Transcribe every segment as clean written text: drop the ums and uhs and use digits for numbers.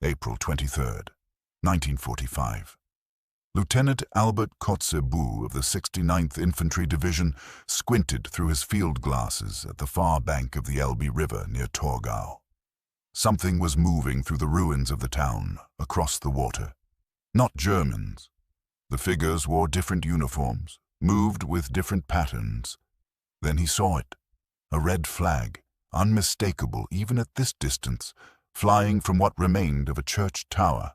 April 23, 1945. Lieutenant Albert Kotzebue of the 69th Infantry Division squinted through his field glasses at the far bank of the Elbe River near Torgau. Something was moving through the ruins of the town, across the water. Not Germans. The figures wore different uniforms, moved with different patterns. Then he saw it, a red flag, unmistakable even at this distance, flying from what remained of a church tower.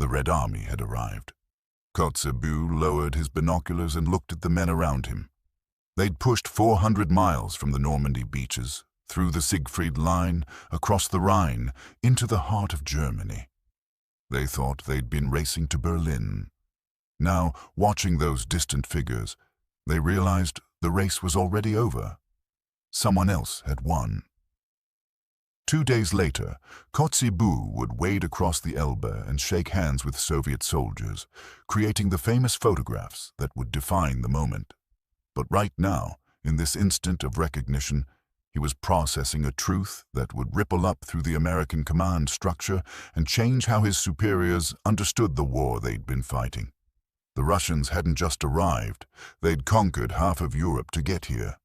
The Red Army had arrived. Kotzebue lowered his binoculars and looked at the men around him. They'd pushed 400 miles from the Normandy beaches, through the Siegfried Line, across the Rhine, into the heart of Germany. They thought they'd been racing to Berlin. Now, watching those distant figures, they realized the race was already over. Someone else had won. 2 days later, Kotzebue would wade across the Elbe and shake hands with Soviet soldiers, creating the famous photographs that would define the moment. But right now, in this instant of recognition, he was processing a truth that would ripple up through the American command structure and change how his superiors understood the war they'd been fighting. The Russians hadn't just arrived, they'd conquered half of Europe to get here.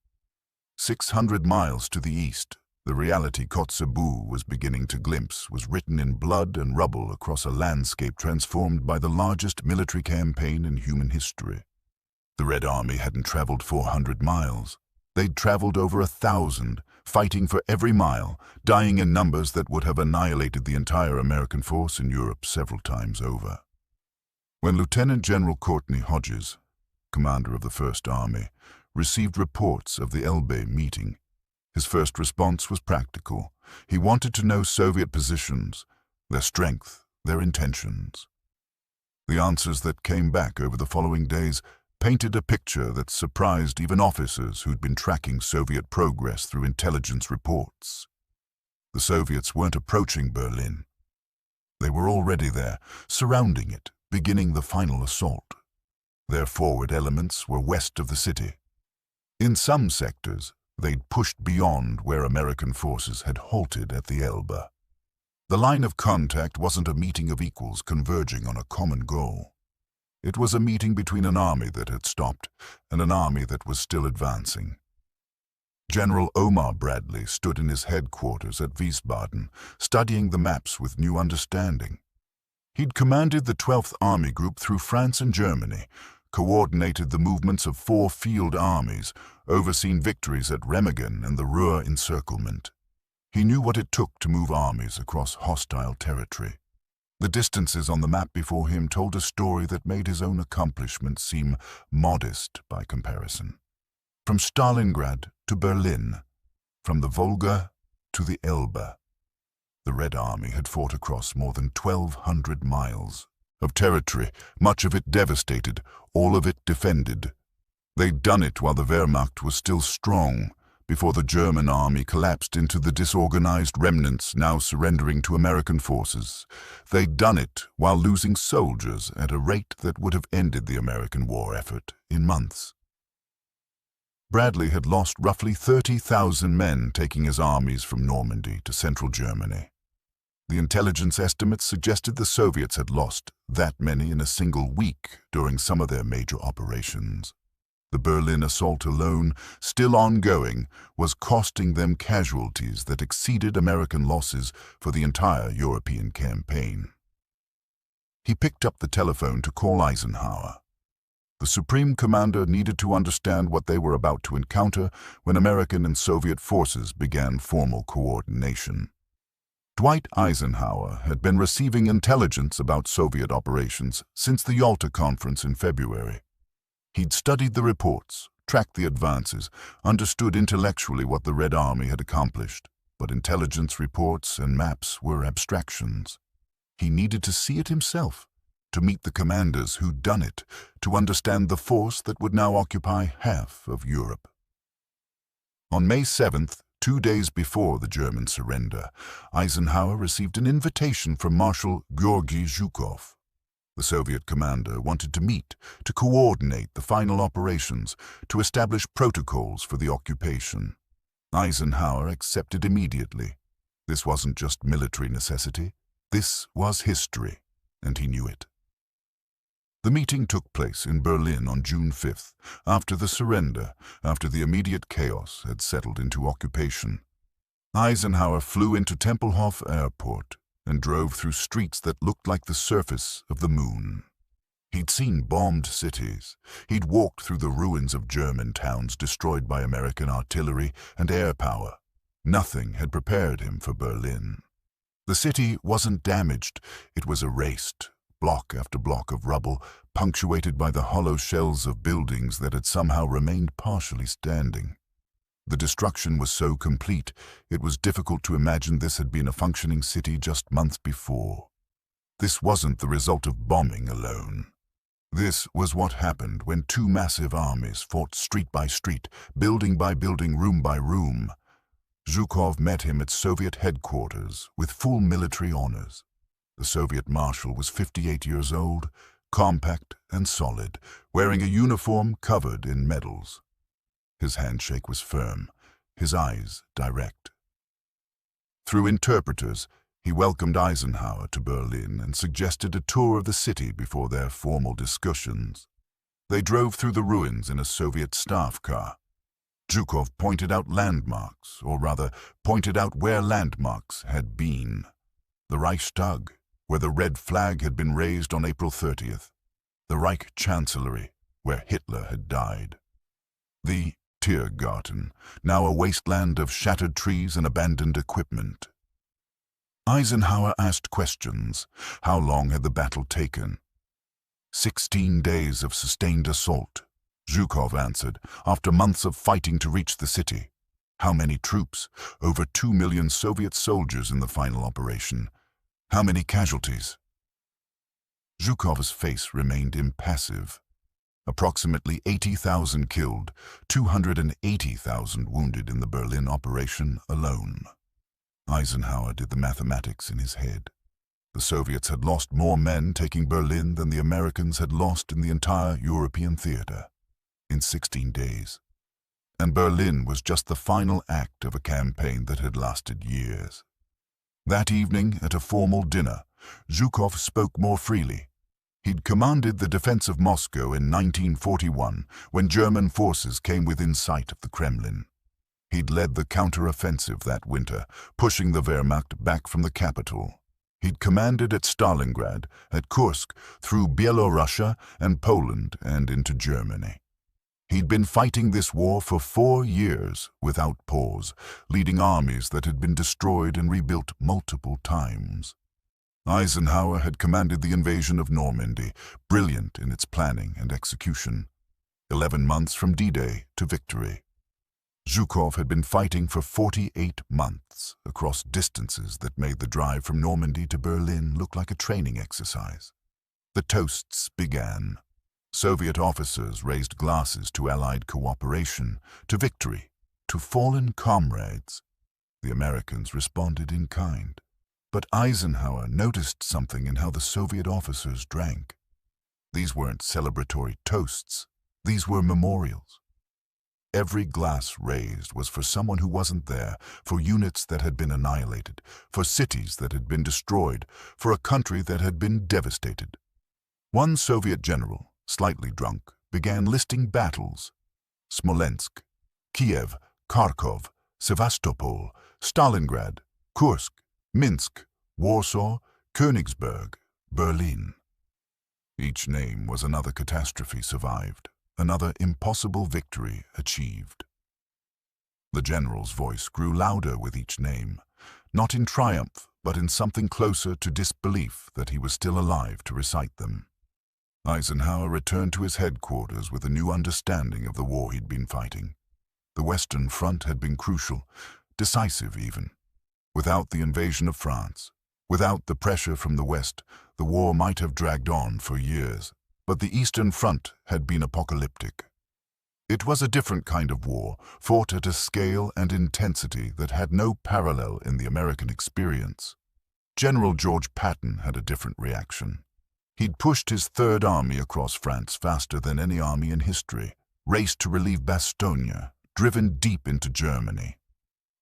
600 miles to the east, the reality Kotzebue was beginning to glimpse was written in blood and rubble across a landscape transformed by the largest military campaign in human history. The Red Army hadn't traveled 400 miles. They'd traveled over 1,000, fighting for every mile, dying in numbers that would have annihilated the entire American force in Europe several times over. When Lieutenant General Courtney Hodges, commander of the First Army, received reports of the Elbe meeting, his first response was practical. He wanted to know Soviet positions, their strength, their intentions. The answers that came back over the following days painted a picture that surprised even officers who'd been tracking Soviet progress through intelligence reports. The Soviets weren't approaching Berlin. They were already there, surrounding it, beginning the final assault. Their forward elements were west of the city. In some sectors, they'd pushed beyond where American forces had halted at the Elbe. The line of contact wasn't a meeting of equals converging on a common goal. It was a meeting between an army that had stopped and an army that was still advancing. General Omar Bradley stood in his headquarters at Wiesbaden, studying the maps with new understanding. He'd commanded the 12th Army Group through France and Germany, coordinated the movements of 4 field armies, overseen victories at Remagen and the Ruhr encirclement. He knew what it took to move armies across hostile territory. The distances on the map before him told a story that made his own accomplishments seem modest by comparison. From Stalingrad to Berlin, from the Volga to the Elbe, the Red Army had fought across more than 1,200 miles of territory, much of it devastated, all of it defended. They'd done it while the Wehrmacht was still strong, before the German army collapsed into the disorganized remnants now surrendering to American forces. They'd done it while losing soldiers at a rate that would have ended the American war effort in months. Bradley had lost roughly 30,000 men taking his armies from Normandy to central Germany. The intelligence estimates suggested the Soviets had lost that many in a single week during some of their major operations. The Berlin assault alone, still ongoing, was costing them casualties that exceeded American losses for the entire European campaign. He picked up the telephone to call Eisenhower. The Supreme Commander needed to understand what they were about to encounter when American and Soviet forces began formal coordination. Dwight Eisenhower had been receiving intelligence about Soviet operations since the Yalta Conference in February. He'd studied the reports, tracked the advances, understood intellectually what the Red Army had accomplished, but intelligence reports and maps were abstractions. He needed to see it himself, to meet the commanders who'd done it, to understand the force that would now occupy half of Europe. On May 7th, 2 days before the German surrender, Eisenhower received an invitation from Marshal Georgy Zhukov. The Soviet commander wanted to meet, to coordinate the final operations, to establish protocols for the occupation. Eisenhower accepted immediately. This wasn't just military necessity. This was history, and he knew it. The meeting took place in Berlin on June 5th, after the surrender, after the immediate chaos had settled into occupation. Eisenhower flew into Tempelhof Airport and drove through streets that looked like the surface of the moon. He'd seen bombed cities. He'd walked through the ruins of German towns destroyed by American artillery and air power. Nothing had prepared him for Berlin. The city wasn't damaged. It was erased, block after block of rubble, punctuated by the hollow shells of buildings that had somehow remained partially standing. The destruction was so complete, it was difficult to imagine this had been a functioning city just months before. This wasn't the result of bombing alone. This was what happened when two massive armies fought street by street, building by building, room by room. Zhukov met him at Soviet headquarters with full military honors. The Soviet marshal was 58 years old, compact and solid, wearing a uniform covered in medals. His handshake was firm, his eyes direct. Through interpreters, he welcomed Eisenhower to Berlin and suggested a tour of the city before their formal discussions. They drove through the ruins in a Soviet staff car. Zhukov pointed out landmarks, or rather, pointed out where landmarks had been. The Reichstag, where the red flag had been raised on April 30th. The Reich Chancellery, where Hitler had died. The Tiergarten, now a wasteland of shattered trees and abandoned equipment. Eisenhower asked questions. How long had the battle taken? 16 days of sustained assault, Zhukov answered, after months of fighting to reach the city. How many troops? Over 2 million Soviet soldiers in the final operation. How many casualties? Zhukov's face remained impassive. Approximately 80,000 killed, 280,000 wounded in the Berlin operation alone. Eisenhower did the mathematics in his head. The Soviets had lost more men taking Berlin than the Americans had lost in the entire European theater, in 16 days. And Berlin was just the final act of a campaign that had lasted years. That evening, at a formal dinner, Zhukov spoke more freely. He'd commanded the defense of Moscow in 1941, when German forces came within sight of the Kremlin. He'd led the counter-offensive that winter, pushing the Wehrmacht back from the capital. He'd commanded at Stalingrad, at Kursk, through Byelorussia and Poland and into Germany. He'd been fighting this war for 4 years without pause, leading armies that had been destroyed and rebuilt multiple times. Eisenhower had commanded the invasion of Normandy, brilliant in its planning and execution. 11 months from D-Day to victory. Zhukov had been fighting for 48 months across distances that made the drive from Normandy to Berlin look like a training exercise. The toasts began. Soviet officers raised glasses to Allied cooperation, to victory, to fallen comrades. The Americans responded in kind. But Eisenhower noticed something in how the Soviet officers drank. These weren't celebratory toasts. These were memorials. Every glass raised was for someone who wasn't there, for units that had been annihilated, for cities that had been destroyed, for a country that had been devastated. One Soviet general, slightly drunk, began listing battles. Smolensk, Kiev, Kharkov, Sevastopol, Stalingrad, Kursk, Minsk, Warsaw, Königsberg, Berlin. Each name was another catastrophe survived, another impossible victory achieved. The general's voice grew louder with each name, not in triumph, but in something closer to disbelief that he was still alive to recite them. Eisenhower returned to his headquarters with a new understanding of the war he'd been fighting. The Western Front had been crucial, decisive even. Without the invasion of France, without the pressure from the West, the war might have dragged on for years. But the Eastern Front had been apocalyptic. It was a different kind of war, fought at a scale and intensity that had no parallel in the American experience. General George Patton had a different reaction. He'd pushed his Third Army across France faster than any army in history, raced to relieve Bastogne, driven deep into Germany.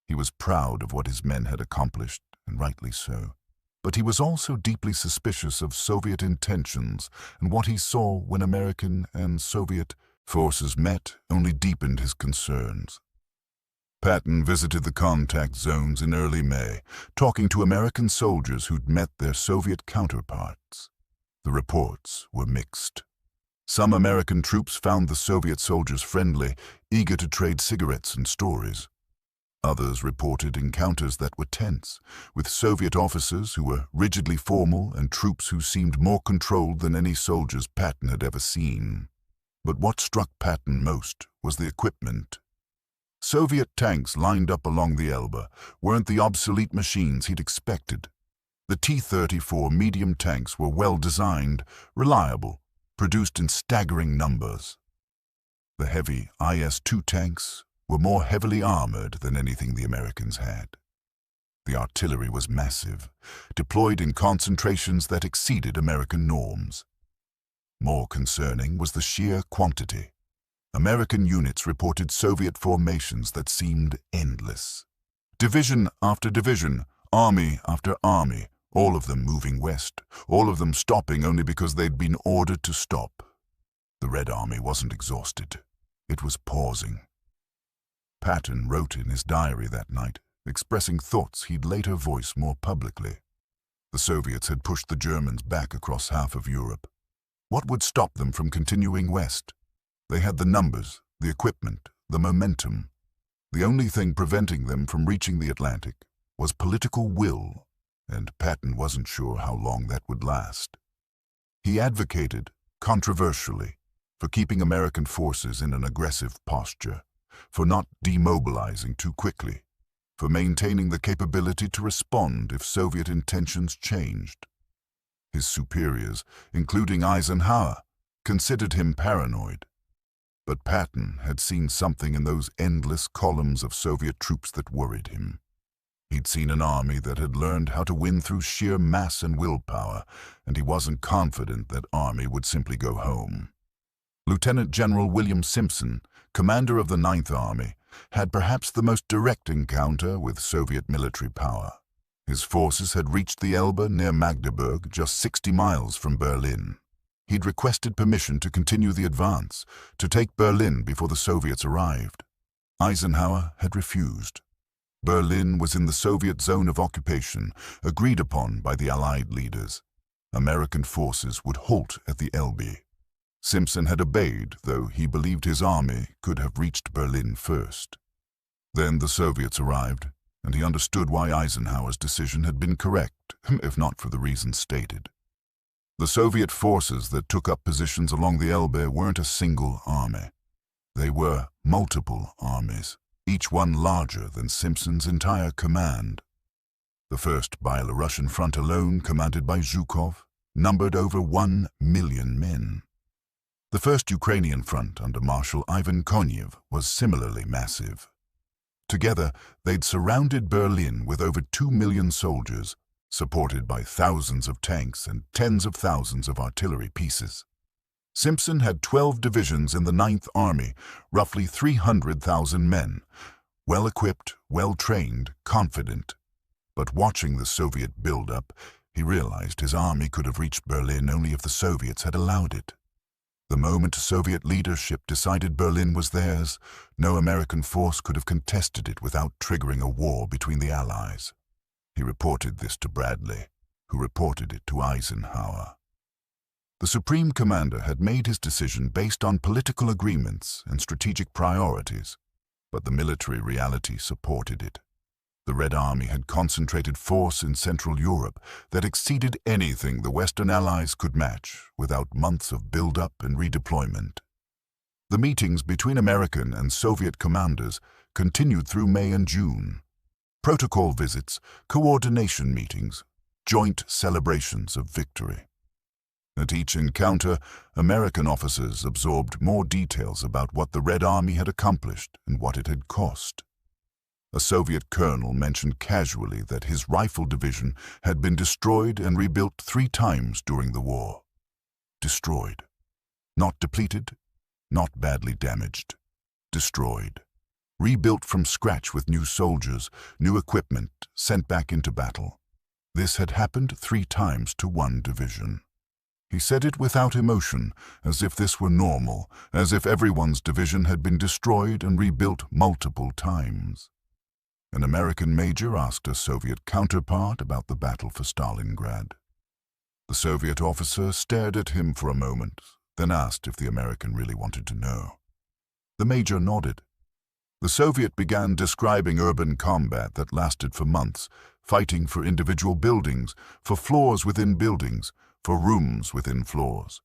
He was proud of what his men had accomplished, and rightly so. But he was also deeply suspicious of Soviet intentions, and what he saw when American and Soviet forces met only deepened his concerns. Patton visited the contact zones in early May, talking to American soldiers who'd met their Soviet counterparts. The reports were mixed. Some American troops found the Soviet soldiers friendly, eager to trade cigarettes and stories. Others reported encounters that were tense, with Soviet officers who were rigidly formal and troops who seemed more controlled than any soldiers Patton had ever seen. But what struck Patton most was the equipment. Soviet tanks lined up along the Elbe weren't the obsolete machines he'd expected. The T-34 medium tanks were well-designed, reliable, produced in staggering numbers. The heavy IS-2 tanks were more heavily armored than anything the Americans had. The artillery was massive, deployed in concentrations that exceeded American norms. More concerning was the sheer quantity. American units reported Soviet formations that seemed endless. Division after division, army after army, all of them moving west, all of them stopping only because they'd been ordered to stop. The Red Army wasn't exhausted. It was pausing. Patton wrote in his diary that night, expressing thoughts he'd later voice more publicly. The Soviets had pushed the Germans back across half of Europe. What would stop them from continuing west? They had the numbers, the equipment, the momentum. The only thing preventing them from reaching the Atlantic was political will, and Patton wasn't sure how long that would last. He advocated, controversially, for keeping American forces in an aggressive posture, for not demobilizing too quickly, for maintaining the capability to respond if Soviet intentions changed. His superiors, including Eisenhower, considered him paranoid. But Patton had seen something in those endless columns of Soviet troops that worried him. He'd seen an army that had learned how to win through sheer mass and willpower, and he wasn't confident that army would simply go home. Lieutenant General William Simpson, commander of the Ninth Army, had perhaps the most direct encounter with Soviet military power. His forces had reached the Elbe near Magdeburg, just 60 miles from Berlin. He'd requested permission to continue the advance, to take Berlin before the Soviets arrived. Eisenhower had refused. Berlin was in the Soviet zone of occupation, agreed upon by the Allied leaders. American forces would halt at the Elbe. Simpson had obeyed, though he believed his army could have reached Berlin first. Then the Soviets arrived, and he understood why Eisenhower's decision had been correct, if not for the reasons stated. The Soviet forces that took up positions along the Elbe weren't a single army. They were multiple armies, each one larger than Simpson's entire command. The First Byelorussian Front alone, commanded by Zhukov, numbered over 1 million men. The First Ukrainian Front under Marshal Ivan Konev was similarly massive. Together, they'd surrounded Berlin with over 2 million soldiers, supported by thousands of tanks and tens of thousands of artillery pieces. Simpson had 12 divisions in the Ninth Army, roughly 300,000 men, well-equipped, well-trained, confident. But watching the Soviet build-up, he realized his army could have reached Berlin only if the Soviets had allowed it. The moment Soviet leadership decided Berlin was theirs, no American force could have contested it without triggering a war between the Allies. He reported this to Bradley, who reported it to Eisenhower. The Supreme Commander had made his decision based on political agreements and strategic priorities, but the military reality supported it. The Red Army had concentrated force in Central Europe that exceeded anything the Western Allies could match without months of build-up and redeployment. The meetings between American and Soviet commanders continued through May and June. Protocol visits, coordination meetings, joint celebrations of victory. At each encounter, American officers absorbed more details about what the Red Army had accomplished and what it had cost. A Soviet colonel mentioned casually that his rifle division had been destroyed and rebuilt 3 times during the war. Destroyed. Not depleted, not badly damaged. Destroyed. Rebuilt from scratch with new soldiers, new equipment, sent back into battle. This had happened 3 times to one division. He said it without emotion, as if this were normal, as if everyone's division had been destroyed and rebuilt multiple times. An American major asked a Soviet counterpart about the battle for Stalingrad. The Soviet officer stared at him for a moment, then asked if the American really wanted to know. The major nodded. The Soviet began describing urban combat that lasted for months, fighting for individual buildings, for floors within buildings, for rooms within floors.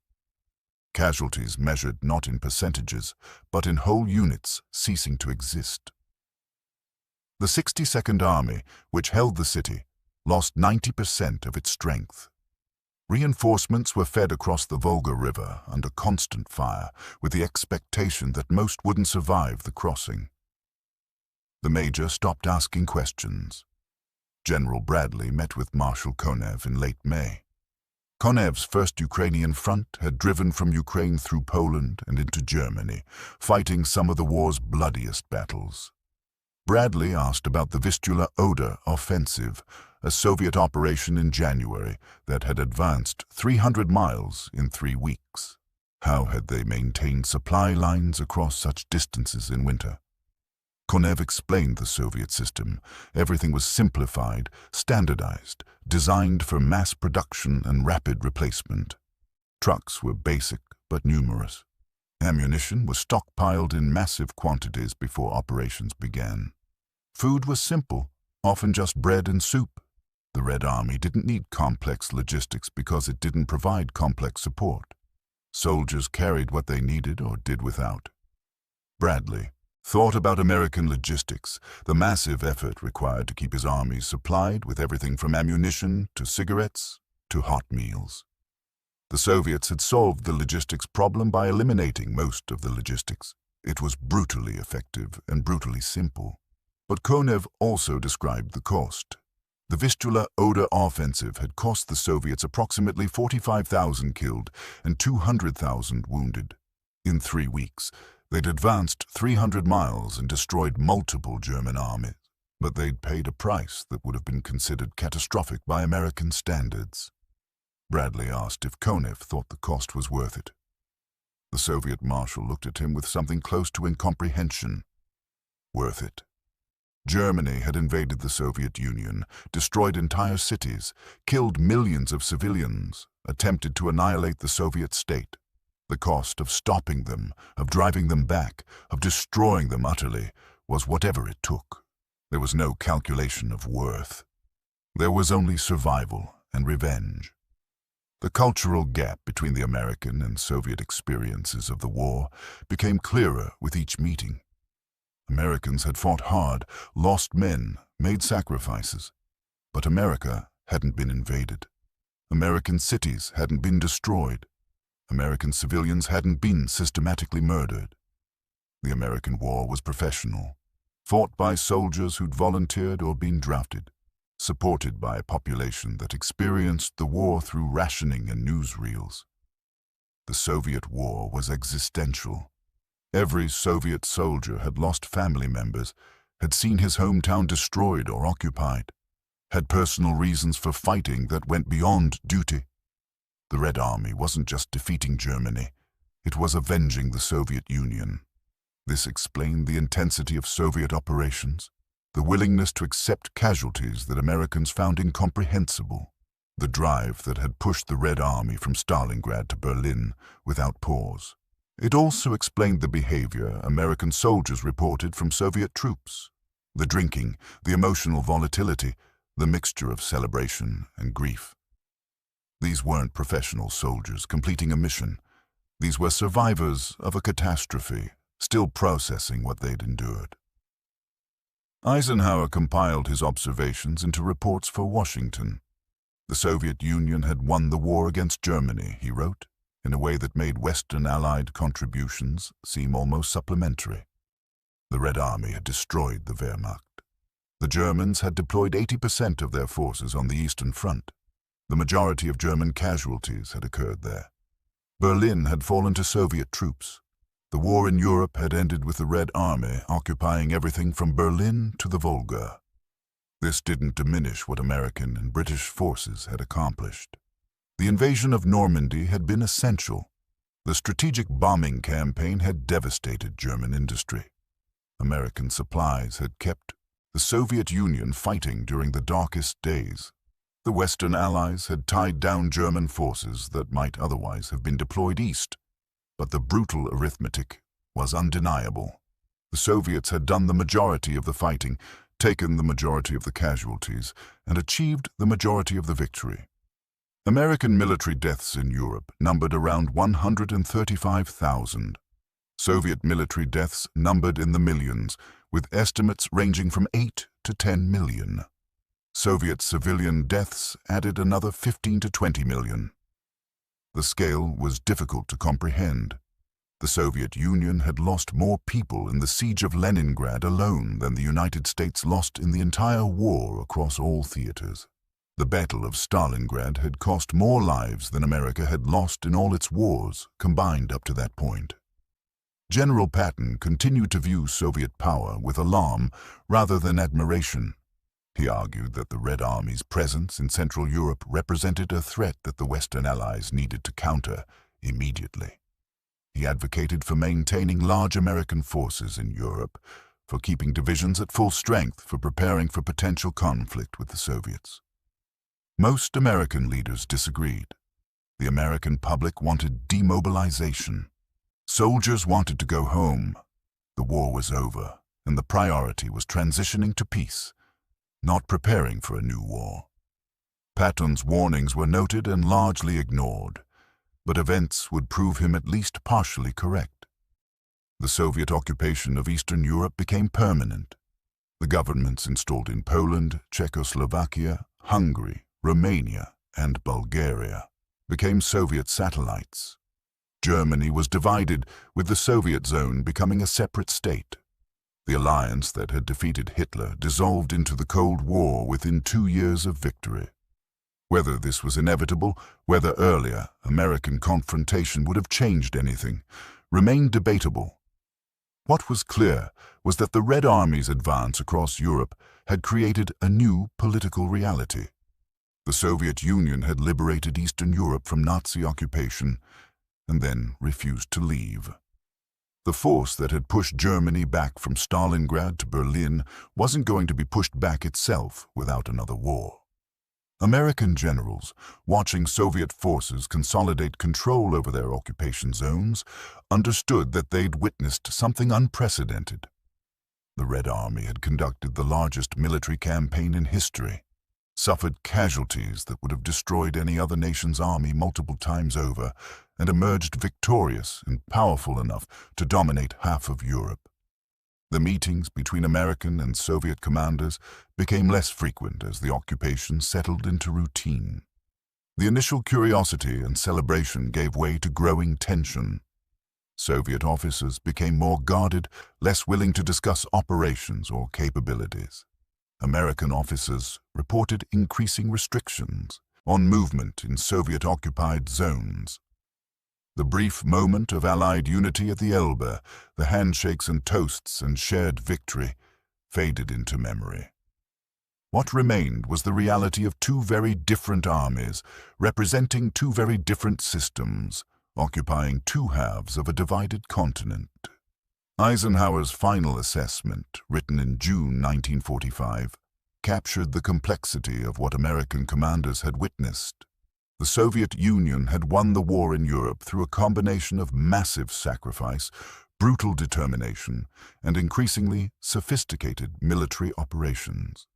Casualties measured not in percentages, but in whole units ceasing to exist. The 62nd Army, which held the city, lost 90% of its strength. Reinforcements were fed across the Volga River under constant fire, with the expectation that most wouldn't survive the crossing. The major stopped asking questions. General Bradley met with Marshal Konev in late May. Konev's First Ukrainian Front had driven from Ukraine through Poland and into Germany, fighting some of the war's bloodiest battles. Bradley asked about the Vistula-Oder offensive, a Soviet operation in January that had advanced 300 miles in 3 weeks. How had they maintained supply lines across such distances in winter? Konev explained the Soviet system. Everything was simplified, standardized, designed for mass production and rapid replacement. Trucks were basic but numerous. Ammunition was stockpiled in massive quantities before operations began. Food was simple, often just bread and soup. The Red Army didn't need complex logistics because it didn't provide complex support. Soldiers carried what they needed or did without. Bradley thought about American logistics, the massive effort required to keep his armies supplied with everything from ammunition to cigarettes to hot meals. The Soviets had solved the logistics problem by eliminating most of the logistics. It was brutally effective and brutally simple. But Konev also described the cost. The Vistula-Oder offensive had cost the Soviets approximately 45,000 killed and 200,000 wounded. In 3 weeks, they'd advanced 300 miles and destroyed multiple German armies, but they'd paid a price that would have been considered catastrophic by American standards. Bradley asked if Konev thought the cost was worth it. The Soviet marshal looked at him with something close to incomprehension. Worth it. Germany had invaded the Soviet Union, destroyed entire cities, killed millions of civilians, attempted to annihilate the Soviet state. The cost of stopping them, of driving them back, of destroying them utterly, was whatever it took. There was no calculation of worth. There was only survival and revenge. The cultural gap between the American and Soviet experiences of the war became clearer with each meeting. Americans had fought hard, lost men, made sacrifices. But America hadn't been invaded. American cities hadn't been destroyed. American civilians hadn't been systematically murdered. The American war was professional, fought by soldiers who'd volunteered or been drafted, supported by a population that experienced the war through rationing and newsreels. The Soviet war was existential. Every Soviet soldier had lost family members, had seen his hometown destroyed or occupied, had personal reasons for fighting that went beyond duty. The Red Army wasn't just defeating Germany, it was avenging the Soviet Union. This explained the intensity of Soviet operations, the willingness to accept casualties that Americans found incomprehensible, the drive that had pushed the Red Army from Stalingrad to Berlin without pause. It also explained the behavior American soldiers reported from Soviet troops, the drinking, the emotional volatility, the mixture of celebration and grief. These weren't professional soldiers completing a mission. These were survivors of a catastrophe, still processing what they'd endured. Eisenhower compiled his observations into reports for Washington. The Soviet Union had won the war against Germany, he wrote, in a way that made Western Allied contributions seem almost supplementary. The Red Army had destroyed the Wehrmacht. The Germans had deployed 80% of their forces on the Eastern Front. The majority of German casualties had occurred there. Berlin had fallen to Soviet troops. The war in Europe had ended with the Red Army occupying everything from Berlin to the Volga. This didn't diminish what American and British forces had accomplished. The invasion of Normandy had been essential. The strategic bombing campaign had devastated German industry. American supplies had kept the Soviet Union fighting during the darkest days. The Western Allies had tied down German forces that might otherwise have been deployed east, but the brutal arithmetic was undeniable. The Soviets had done the majority of the fighting, taken the majority of the casualties, and achieved the majority of the victory. American military deaths in Europe numbered around 135,000. Soviet military deaths numbered in the millions, with estimates ranging from 8 to 10 million. Soviet civilian deaths added another 15 to 20 million. The scale was difficult to comprehend. The Soviet Union had lost more people in the siege of Leningrad alone than the United States lost in the entire war across all theaters. The Battle of Stalingrad had cost more lives than America had lost in all its wars combined up to that point. General Patton continued to view Soviet power with alarm rather than admiration. He argued that the Red Army's presence in Central Europe represented a threat that the Western Allies needed to counter immediately. He advocated for maintaining large American forces in Europe, for keeping divisions at full strength, for preparing for potential conflict with the Soviets. Most American leaders disagreed. The American public wanted demobilization. Soldiers wanted to go home. The war was over, and the priority was transitioning to peace, not preparing for a new war. Patton's warnings were noted and largely ignored, but events would prove him at least partially correct. The Soviet occupation of Eastern Europe became permanent. The governments installed in Poland, Czechoslovakia, Hungary, Romania, and Bulgaria became Soviet satellites. Germany was divided, with the Soviet zone becoming a separate state. The alliance that had defeated Hitler dissolved into the Cold War within 2 years of victory. Whether this was inevitable, whether earlier American confrontation would have changed anything, remained debatable. What was clear was that the Red Army's advance across Europe had created a new political reality. The Soviet Union had liberated Eastern Europe from Nazi occupation and then refused to leave. The force that had pushed Germany back from Stalingrad to Berlin wasn't going to be pushed back itself without another war. American generals, watching Soviet forces consolidate control over their occupation zones, understood that they'd witnessed something unprecedented. The Red Army had conducted the largest military campaign in history, suffered casualties that would have destroyed any other nation's army multiple times over, and emerged victorious and powerful enough to dominate half of Europe. The meetings between American and Soviet commanders became less frequent as the occupation settled into routine. The initial curiosity and celebration gave way to growing tension. Soviet officers became more guarded, less willing to discuss operations or capabilities. American officers reported increasing restrictions on movement in Soviet-occupied zones. The brief moment of Allied unity at the Elbe, the handshakes and toasts and shared victory, faded into memory. What remained was the reality of two very different armies, representing two very different systems, occupying two halves of a divided continent. Eisenhower's final assessment, written in June 1945, captured the complexity of what American commanders had witnessed. The Soviet Union had won the war in Europe through a combination of massive sacrifice, brutal determination, and increasingly sophisticated military operations.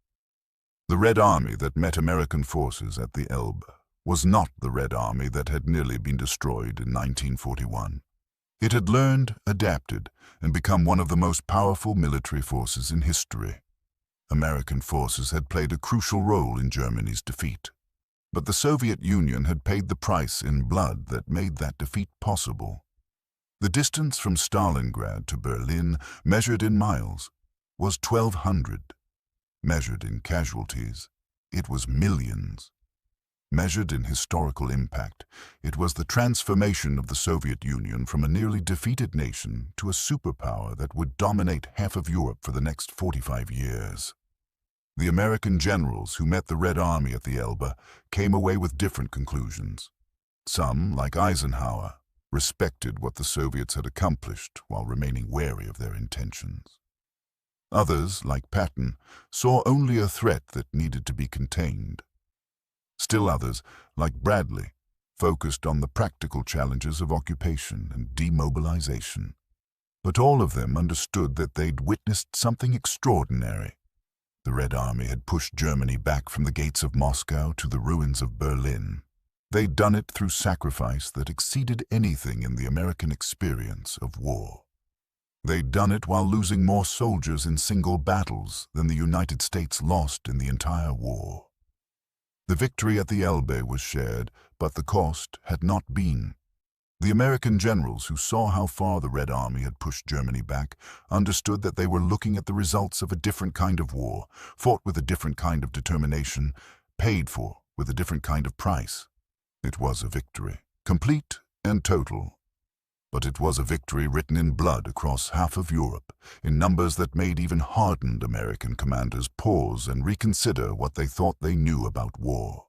The Red Army that met American forces at the Elbe was not the Red Army that had nearly been destroyed in 1941. It had learned, adapted, and become one of the most powerful military forces in history. American forces had played a crucial role in Germany's defeat. But the Soviet Union had paid the price in blood that made that defeat possible. The distance from Stalingrad to Berlin, measured in miles, was 1,200. Measured in casualties, it was millions. Measured in historical impact, it was the transformation of the Soviet Union from a nearly defeated nation to a superpower that would dominate half of Europe for the next 45 years. The American generals who met the Red Army at the Elbe came away with different conclusions. Some, like Eisenhower, respected what the Soviets had accomplished while remaining wary of their intentions. Others, like Patton, saw only a threat that needed to be contained. Still others, like Bradley, focused on the practical challenges of occupation and demobilization. But all of them understood that they'd witnessed something extraordinary. The Red Army had pushed Germany back from the gates of Moscow to the ruins of Berlin. They'd done it through sacrifice that exceeded anything in the American experience of war. They'd done it while losing more soldiers in single battles than the United States lost in the entire war. The victory at the Elbe was shared, but the cost had not been. The American generals who saw how far the Red Army had pushed Germany back understood that they were looking at the results of a different kind of war, fought with a different kind of determination, paid for with a different kind of price. It was a victory, complete and total. But it was a victory written in blood across half of Europe, in numbers that made even hardened American commanders pause and reconsider what they thought they knew about war.